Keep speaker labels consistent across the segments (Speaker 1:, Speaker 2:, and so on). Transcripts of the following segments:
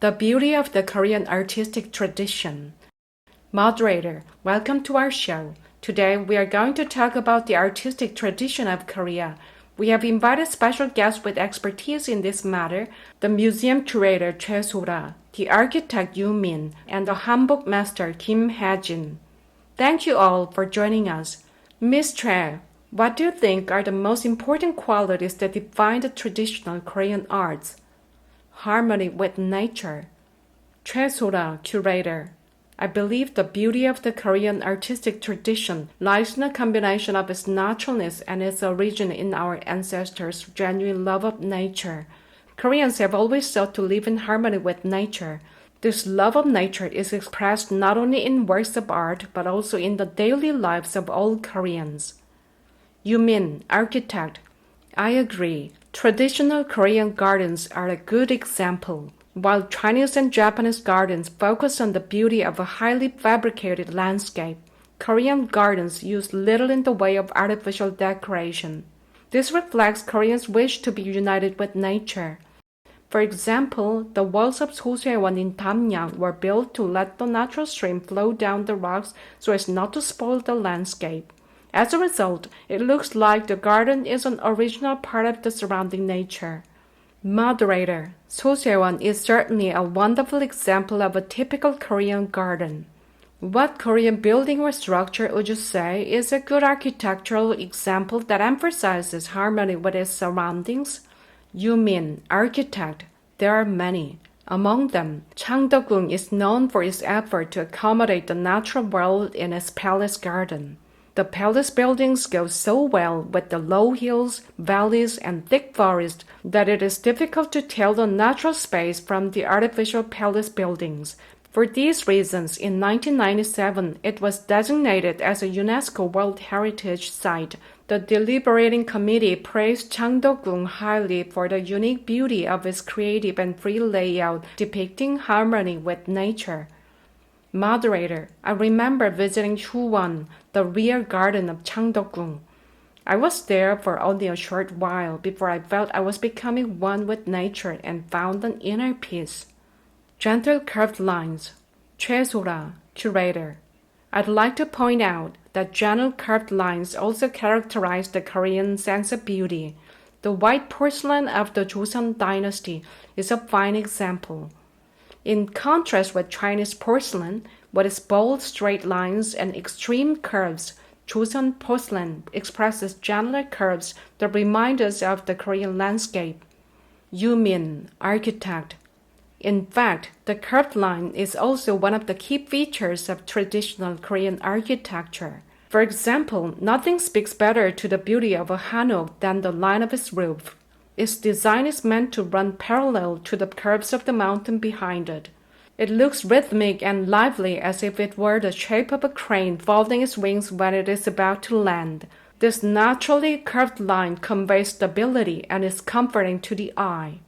Speaker 1: The beauty of the Korean artistic tradition. Moderator, welcome to our show. Today we are going to talk about the artistic tradition of Korea. We have invited special guests with expertise in this matter, the museum curator Choi So-ra, the architect Yoo Min, and the hanbok master Kim Ha-jin. Thank you all for joining us. Ms. Choi, what do you think are the most important qualities that define the traditional Korean arts? Harmony with nature. Choi So-ra, curator. I believe the beauty of the Korean artistic tradition lies in a combination of its naturalness and its origin in our ancestors' genuine love of nature. Koreans have always sought to live in harmony with nature. This love of nature is expressed not only in works of art but also in the daily lives of all Koreans. Yoo Min, architect. I agree. Traditional Korean gardens are a good example. While Chinese and Japanese gardens focus on the beauty of a highly fabricated landscape, Korean gardens use little in the way of artificial decoration. This reflects Koreans' wish to be united with nature. For example, the walls of Sosuewon in Damyang were built to let the natural stream flow down the rocks so as not to spoil the landscape. As a result, it looks like the garden is an original part of the surrounding nature. Moderator, Sosuewon is certainly a wonderful example of a typical Korean garden. What Korean building or structure would you say is a good architectural example that emphasizes harmony with its surroundings? Yoo Min, architect. There are many. Among them, Changdeok-gung is known for its effort to accommodate the natural world in its palace garden. The palace buildings go so well with the low hills, valleys, and thick forest that it is difficult to tell the natural space from the artificial palace buildings. For these reasons, in 1997, it was designated as a UNESCO World Heritage Site. The deliberating committee praised Changdeok-gung highly for the unique beauty of its creative and free layout depicting harmony with nature. Moderator, I remember visiting Chuwon, the rear garden of Changdeok-gung. I was there for only a short while before I felt I was becoming one with nature and found an inner peace. Gentle curved lines. Choi So-ra, curator. I'd like to point out that gentle curved lines also characterize the Korean sense of beauty. The white porcelain of the Joseon dynasty is a fine example. In contrast with Chinese porcelain, with its bold straight lines and extreme curves, Joseon porcelain expresses gentler curves that remind us of the Korean landscape. Yoo Min, architect. In fact, the curved line is also one of the key features of traditional Korean architecture. For example, nothing speaks better to the beauty of a hanok than the line of its roof. Its design is meant to run parallel to the curves of the mountain behind it. It looks rhythmic and lively as if it were the shape of a crane folding its wings when it is about to land. This naturally curved line conveys stability and is comforting to the eye.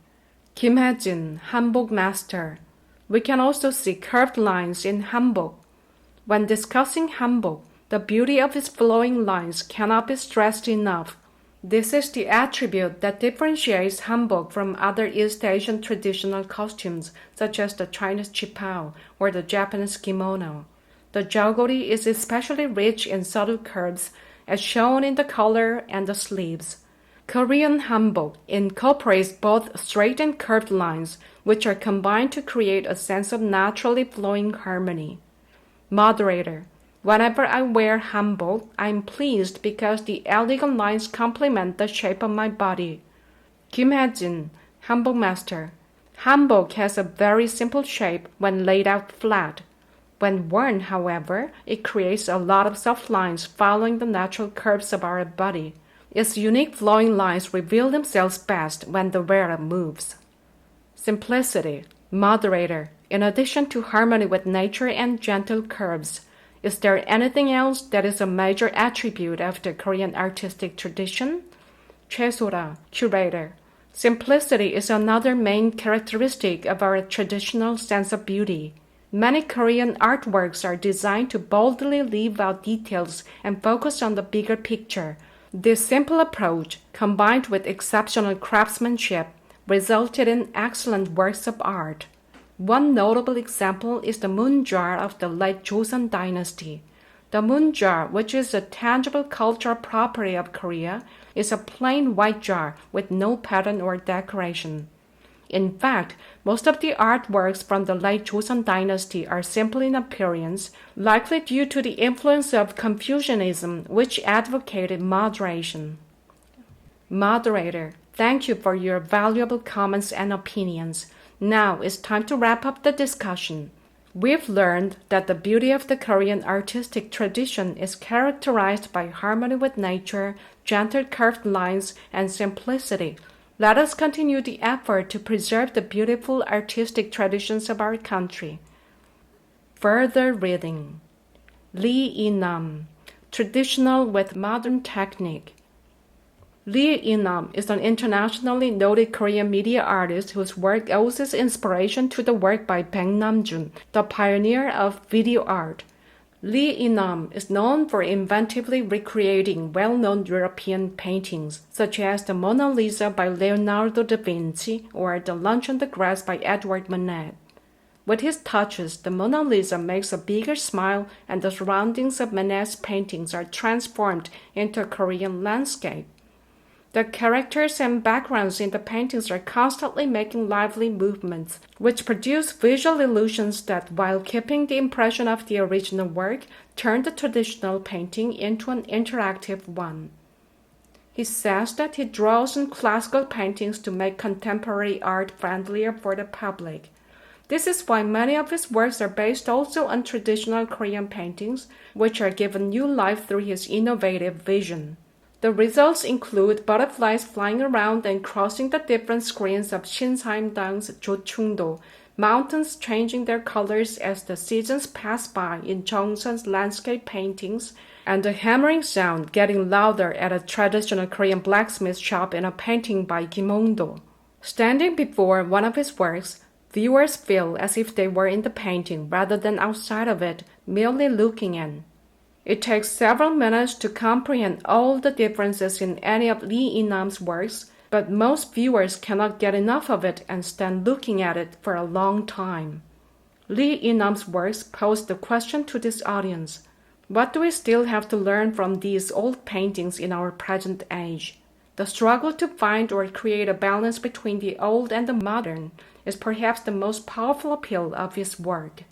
Speaker 1: Kim Ha-jin, hanbok master. We can also see curved lines in hanbok. When discussing hanbok, the beauty of its flowing lines cannot be stressed enough. This is the attribute that differentiates hanbok from other East Asian traditional costumes, such as the Chinese qipao or the Japanese kimono. The jagori is especially rich in subtle curves, as shown in the collar and the sleeves. Korean hanbok incorporates both straight and curved lines, which are combined to create a sense of naturally flowing harmony. Moderator, whenever I wear hanbok, I am pleased because the elegant lines complement the shape of my body. Kim Ha-jin, hanbok master. Hanbok has a very simple shape when laid out flat. When worn, however, it creates a lot of soft lines following the natural curves of our body. Its unique flowing lines reveal themselves best when the wearer moves. Simplicity. Moderator, in addition to harmony with nature and gentle curves, is there anything else that is a major attribute of the Korean artistic tradition? Choi So-ra, curator. Simplicity is another main characteristic of our traditional sense of beauty. Many Korean artworks are designed to boldly leave out details and focus on the bigger picture. This simple approach, combined with exceptional craftsmanship, resulted in excellent works of art. One notable example is the moon jar of the late Joseon dynasty. The moon jar, which is a tangible cultural property of Korea, is a plain white jar with no pattern or decoration. In fact, most of the artworks from the late Joseon dynasty are simple in appearance, likely due to the influence of Confucianism, which advocated moderation. Moderator, thank you for your valuable comments and opinions. Now it's time to wrap up the discussion. We've learned that the beauty of the Korean artistic tradition is characterized by harmony with nature, gentle curved lines, and simplicity. Let us continue the effort to preserve the beautiful artistic traditions of our country. Further reading. Lee In-nam, traditional with modern technique. Lee In-nam is an internationally noted Korean media artist whose work owes its inspiration to the work by Baek Nam-jun, the pioneer of video art. Lee In-nam is known for inventively recreating well-known European paintings, such as the Mona Lisa by Leonardo da Vinci or the Lunch on the Grass by Edward Manet. With his touches, the Mona Lisa makes a bigger smile and the surroundings of Manet's paintings are transformed into a Korean landscape. The characters and backgrounds in the paintings are constantly making lively movements, which produce visual illusions that, while keeping the impression of the original work, turn the traditional painting into an interactive one. He says that he draws on classical paintings to make contemporary art friendlier for the public. This is why many of his works are based also on traditional Korean paintings, which are given new life through his innovative vision. The results include butterflies flying around and crossing the different screens of Shinsaimdang's Jochungdo, mountains changing their colors as the seasons pass by in Jongsun's landscape paintings, and the hammering sound getting louder at a traditional Korean blacksmith shop in a painting by Kim Hong-do. Standing before one of his works, viewers feel as if they were in the painting rather than outside of it, merely looking in. It takes several minutes to comprehend all the differences in any of Lee In-nam's works, but most viewers cannot get enough of it and stand looking at it for a long time. Lee In-nam's works pose the question to this audience: what do we still have to learn from these old paintings in our present age? The struggle to find or create a balance between the old and the modern is perhaps the most powerful appeal of his work.